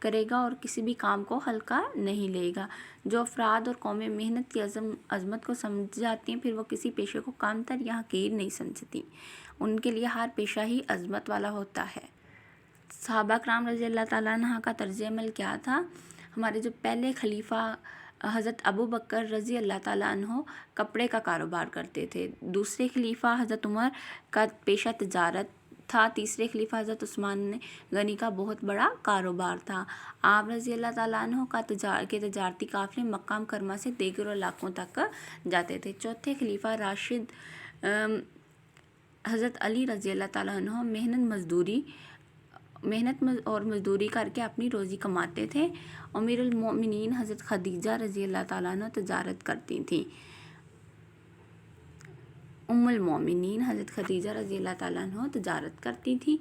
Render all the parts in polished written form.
کرے گا اور کسی بھی کام کو ہلکا نہیں لے گا۔ جو افراد اور قومیں محنت کی عظمت کو سمجھ جاتی ہیں، پھر وہ کسی پیشے کو کم تر یا حقیر نہیں سمجھتی، ان کے لیے ہر پیشہ ہی عظمت والا ہوتا ہے۔ صحابہ کرام رضی اللہ تعالیٰ عنہ کا طرز عمل کیا تھا؟ ہمارے جو پہلے خلیفہ حضرت ابو بکر رضی اللہ تعالیٰ عنہ کپڑے کا کاروبار کرتے تھے، دوسرے خلیفہ حضرت عمر کا پیشہ تجارت تھا، تیسرے خلیفہ حضرت عثمان غنی کا بہت بڑا کاروبار تھا۔ آپ رضی اللہ تعالیٰ عنہ کے تجارتی قافلے مکہ مکرمہ سے دیگر علاقوں تک جاتے تھے۔ چوتھے خلیفہ راشد حضرت علی رضی اللہ تعالیٰ عنہ محنت اور مزدوری کر کے اپنی روزی کماتے تھے۔ امیر المومنین حضرت خدیجہ رضی اللہ تعالیٰ عنہ تجارت کرتی تھیں۔ ام المومنین حضرت خدیجہ رضی اللہ تعالیٰ عنہ تجارت کرتی تھیں۔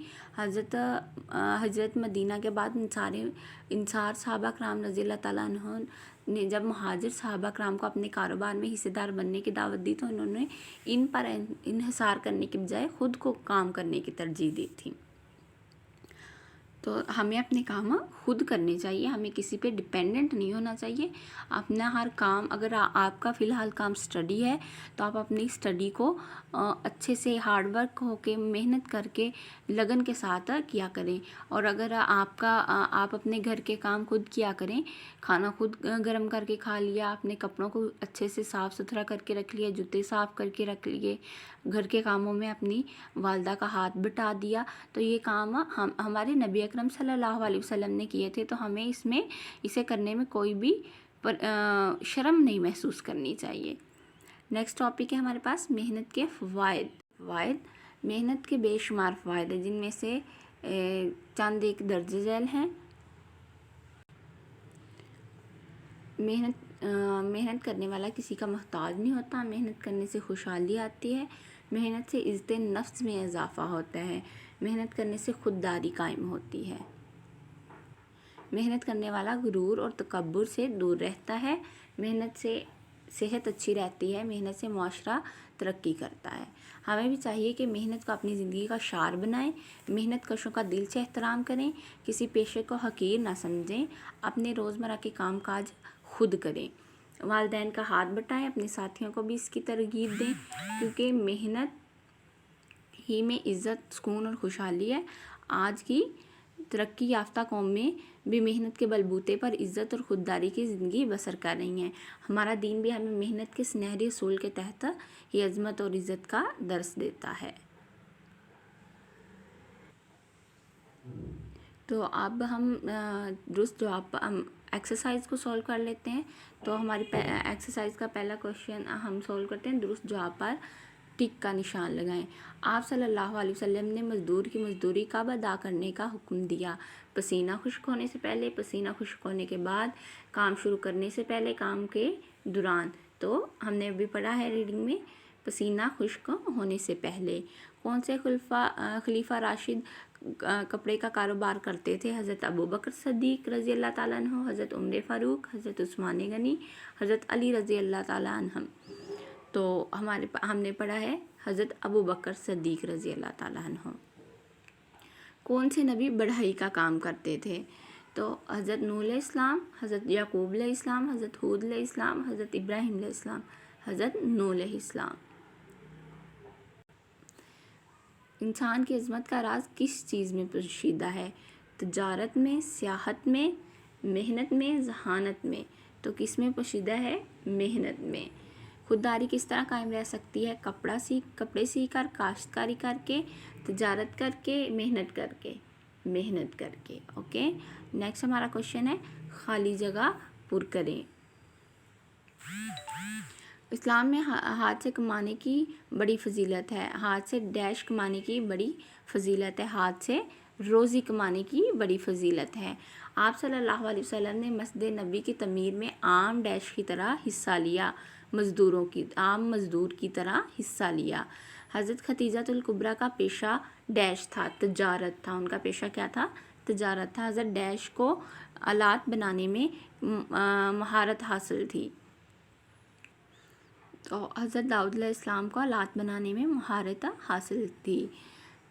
ہجرت مدینہ کے بعد انصار صحابہ کرام رضی اللہ تعالیٰ عنہ نے جب مہاجر صحابہ کرام کو اپنے کاروبار میں حصے دار بننے کی دعوت دی تو انہوں نے ان پر انحصار کرنے کے بجائے خود کو کام کرنے کی ترجیح دی تھی۔ تو ہمیں اپنے کام خود کرنے چاہیے، ہمیں کسی پہ ڈپینڈنٹ نہیں ہونا چاہیے۔ اپنا ہر کام، اگر آپ کا فی الحال کام اسٹڈی ہے تو آپ اپنی اسٹڈی کو اچھے سے ہارڈ ورک ہو کے محنت کر کے لگن کے ساتھ کیا کریں، اور اگر آپ اپنے گھر کے کام خود کیا کریں، کھانا خود گرم کر کے کھا لیا، اپنے کپڑوں کو اچھے سے صاف ستھرا کر کے رکھ لیا، جوتے صاف کر کے رکھ لیے، گھر کے کاموں میں اپنی والدہ کا ہاتھ بٹا دیا، تو یہ کام ہمارے نبی اکرم صلی اللہ علیہ وسلم نے کیے تھے، تو ہمیں اسے کرنے میں کوئی بھی شرم نہیں محسوس کرنی چاہیے۔ نیکسٹ ٹاپک ہے ہمارے پاس محنت کے فوائد۔ محنت کے بے شمار فوائد ہیں، جن میں سے چند ایک درج ذیل ہیں۔ محنت کرنے والا کسی کا محتاج نہیں ہوتا، محنت کرنے سے خوشحالی آتی ہے، محنت سے عزت نفس میں اضافہ ہوتا ہے، محنت کرنے سے خودداری قائم ہوتی ہے، محنت کرنے والا غرور اور تکبر سے دور رہتا ہے، محنت سے صحت اچھی رہتی ہے، محنت سے معاشرہ ترقی کرتا ہے۔ ہمیں بھی چاہیے کہ محنت کو اپنی زندگی کا شعار بنائیں، محنت کشوں کا دل سے احترام کریں، کسی پیشے کو حقیر نہ سمجھیں، اپنے روزمرہ کے کام کاج خود کریں، والدین کا ہاتھ بٹائیں، اپنے ساتھیوں کو بھی اس کی ترغیب دیں، کیونکہ محنت ہی میں عزت، سکون اور خوشحالی ہے۔ آج کی ترقی یافتہ قومیں بھی محنت کے بلبوتے پر عزت اور خودداری کی زندگی بسر کر رہی ہیں۔ ہمارا دین بھی ہمیں محنت کے سنہرے اصول کے تحت یہ عظمت اور عزت کا درس دیتا ہے۔ تو اب ہم درست جواب ایکسرسائز کو سولو کر لیتے ہیں۔ تو ہماری ایکسرسائز کا پہلا کوشچن ہم سولو کرتے ہیں، درست جواب پر ٹک کا نشان لگائیں۔ آپ صلی اللہ علیہ وسلم نے مزدور کی مزدوری کب ادا کرنے کا حکم دیا؟ پسینہ خشک ہونے سے پہلے، پسینہ خشک ہونے کے بعد، کام شروع کرنے سے پہلے، کام کے دوران۔ تو ہم نے ابھی پڑھا ہے ریڈنگ میں پسینہ خشک ہونے سے پہلے۔ کون سے خلیفہ راشد کپڑے کا کاروبار کرتے تھے؟ حضرت ابو بکر صدیق رضی اللہ تعالیٰ عنہ، حضرت عمر فاروق، حضرت عثمان غنی، حضرت علی رضی اللہ تعالیٰ عنہ۔ تو ہم نے پڑھا ہے حضرت ابو بکر صدیق رضی اللہ تعالیٰ عنہ۔ کون سے نبی بڑھئی کا کام کرتے تھے؟ تو حضرت نوح علیہ السلام، حضرت یعقوب علیہ السلام، حضرت ہود علیہ السلام، حضرت ابراہیم علیہ السلام، حضرت نوح علیہ السلام۔ انسان کی عظمت کا راز کس چیز میں پوشیدہ ہے؟ تجارت میں، سیاحت میں، محنت میں، ذہانت میں۔ تو کس میں پوشیدہ ہے؟ محنت میں۔ خودداری کس طرح قائم رہ سکتی ہے؟ کپڑے سیکھ کر، کاشتکاری کر کے، تجارت کر کے، محنت کر کے۔ اوکے، نیکسٹ ہمارا کوشچن ہے خالی جگہ پر کریں۔ اسلام میں ہاتھ سے کمانے کی بڑی فضیلت ہے، ہاتھ سے ڈیش کمانے کی بڑی فضیلت ہے، ہاتھ سے روزی کمانے کی بڑی فضیلت ہے۔ آپ صلی اللہ علیہ وسلم نے مسجد نبوی کی تعمیر میں عام ڈیش کی طرح حصہ لیا، عام مزدور کی طرح حصہ لیا۔ حضرت خدیجہ الکبریٰ کا پیشہ ڈیش تھا، تجارت تھا، ان کا پیشہ کیا تھا؟ تجارت تھا۔ حضرت ڈیش کو آلات بنانے میں مہارت حاصل تھی، تو حضرت داؤد علیہ السلام کو آلات بنانے میں مہارت حاصل تھی۔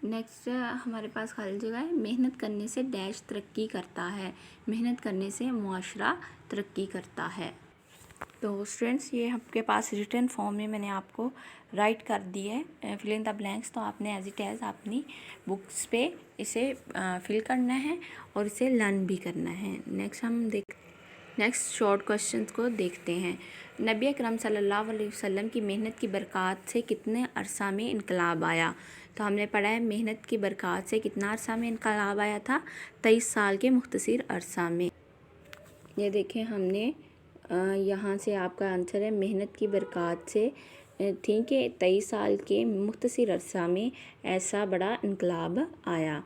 نیکسٹ ہمارے پاس خالی جگہ ہے، محنت کرنے سے ڈیش ترقی کرتا ہے، محنت کرنے سے معاشرہ ترقی کرتا ہے۔ تو اسٹوڈینٹس یہ آپ کے پاس ریٹن فارم میں میں نے آپ کو رائٹ کر دی ہے فل ان دا بلینکس، تو آپ نے ایز اٹ ایز اپنی بکس پہ اسے فل کرنا ہے اور اسے لرن بھی کرنا ہے۔ نیکسٹ شارٹ کوشچنس کو دیکھتے ہیں۔ نبی اکرم صلی اللہ علیہ وسلم کی محنت کی برکات سے کتنے عرصہ میں انقلاب آیا؟ تو ہم نے پڑھا ہے محنت کی برکات سے کتنا عرصہ میں انقلاب آیا تھا؟ 23 سال کے مختصر عرصہ میں۔ یہ دیکھیں ہم نے یہاں سے آپ کا آنسر ہے محنت کی برکات سے تھی کہ 23 سال کے مختصر عرصہ میں ایسا بڑا انقلاب آیا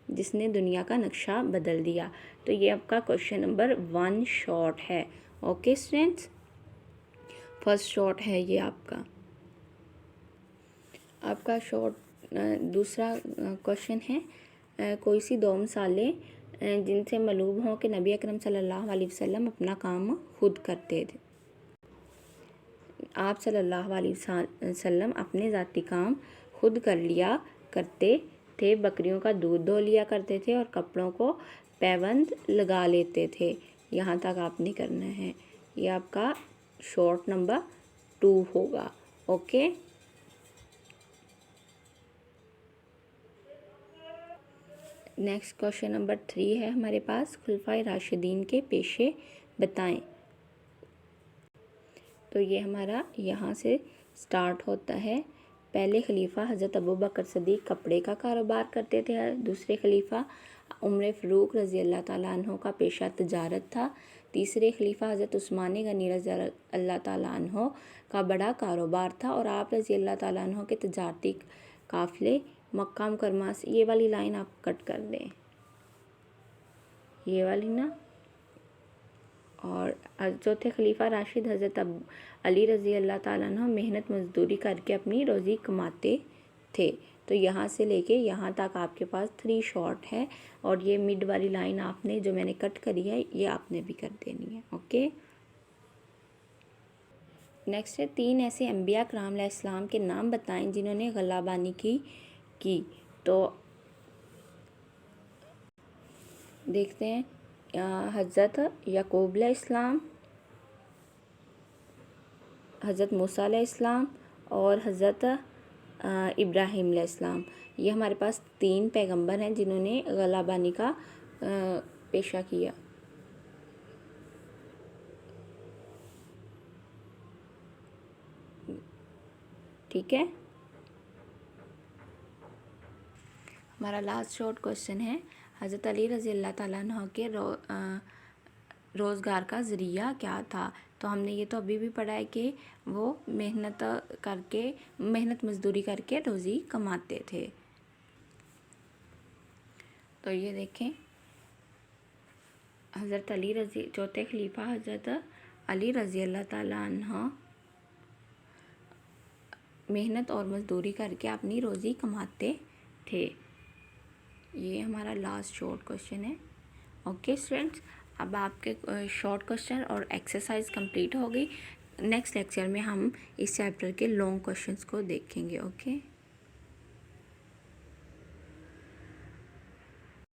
جس نے دنیا کا نقشہ بدل دیا۔ تو یہ آپ کا کوشچن نمبر 1 شارٹ ہے۔ اوکے اسٹوڈینٹس، فرسٹ شارٹ ہے یہ آپ کا شارٹ۔ دوسرا کوشچن ہے کوئی سی دو مثالیں جن سے معلوم ہو کہ نبی اکرم صلی اللہ علیہ وسلم اپنا کام خود کرتے تھے۔ آپ صلی اللہ علیہ وسلم اپنے ذاتی کام خود کر لیا کرتے تھے، بکریوں کا دودھ دھو لیا کرتے تھے اور کپڑوں کو پیوند لگا لیتے تھے۔ یہاں تک آپ نے کرنا ہے، یہ آپ کا شارٹ نمبر 2 ہوگا۔ اوکے، نیکسٹ کوشچن نمبر 3 ہے ہمارے پاس، خلفائے راشدین کے پیشے بتائیں۔ تو یہ ہمارا یہاں سے سٹارٹ ہوتا ہے۔ پہلے خلیفہ حضرت ابوبکر صدیق کپڑے کا کاروبار کرتے تھے، دوسرے خلیفہ عمر فاروق رضی اللہ تعالیٰ عنہ کا پیشہ تجارت تھا، تیسرے خلیفہ حضرت عثمان غنی رضی اللہ تعالیٰ عنہ کا بڑا کاروبار تھا، اور آپ رضی اللہ تعالیٰ عنہ کے تجارتی قافلے مکہ مکرمہ سے، یہ والی لائن آپ کٹ کر دیں، یہ والی نا، اور چوتھے خلیفہ راشد حضرت علی رضی اللہ تعالیٰ عنہ محنت مزدوری کر کے اپنی روزی کماتے تھے۔ تو یہاں سے لے کے یہاں تک آپ کے پاس 3 شارٹ ہے، اور یہ مڈ والی لائن آپ نے جو میں نے کٹ کری ہے یہ آپ نے بھی کر دینی ہے۔ اوکے، نیکسٹ ہے 3 ایسے انبیاء کرام علیہ السلام کے نام بتائیں جنہوں نے غلہ بانی کی۔ تو دیکھتے ہیں، حضرت یعقوب علیہ السلام، حضرت موسیٰ علیہ السلام اور حضرت ابراہیم علیہ السلام۔ یہ ہمارے پاس 3 پیغمبر ہیں جنہوں نے غلہ بانی کا پیشہ کیا۔ ٹھیک ہے، ہمارا لاسٹ شارٹ کوشچن ہے، حضرت علی رضی اللہ تعالیٰ عنہ کے روزگار کا ذریعہ کیا تھا؟ تو ہم نے یہ تو ابھی بھی پڑھا ہے کہ وہ محنت مزدوری کر کے روزی کماتے تھے۔ تو یہ دیکھیں، چوتھے خلیفہ حضرت علی رضی اللہ تعالیٰ عنہ محنت اور مزدوری کر کے اپنی روزی کماتے تھے۔ یہ ہمارا لاسٹ شارٹ کوشچن ہے۔ اوکے اسٹوڈینٹس، اب آپ کے شارٹ کوشچن اور ایکسرسائز کمپلیٹ ہو گئی۔ نیکسٹ لیکچر میں ہم اس چیپٹر کے لانگ کوشچنس کو دیکھیں گے۔ اوکے۔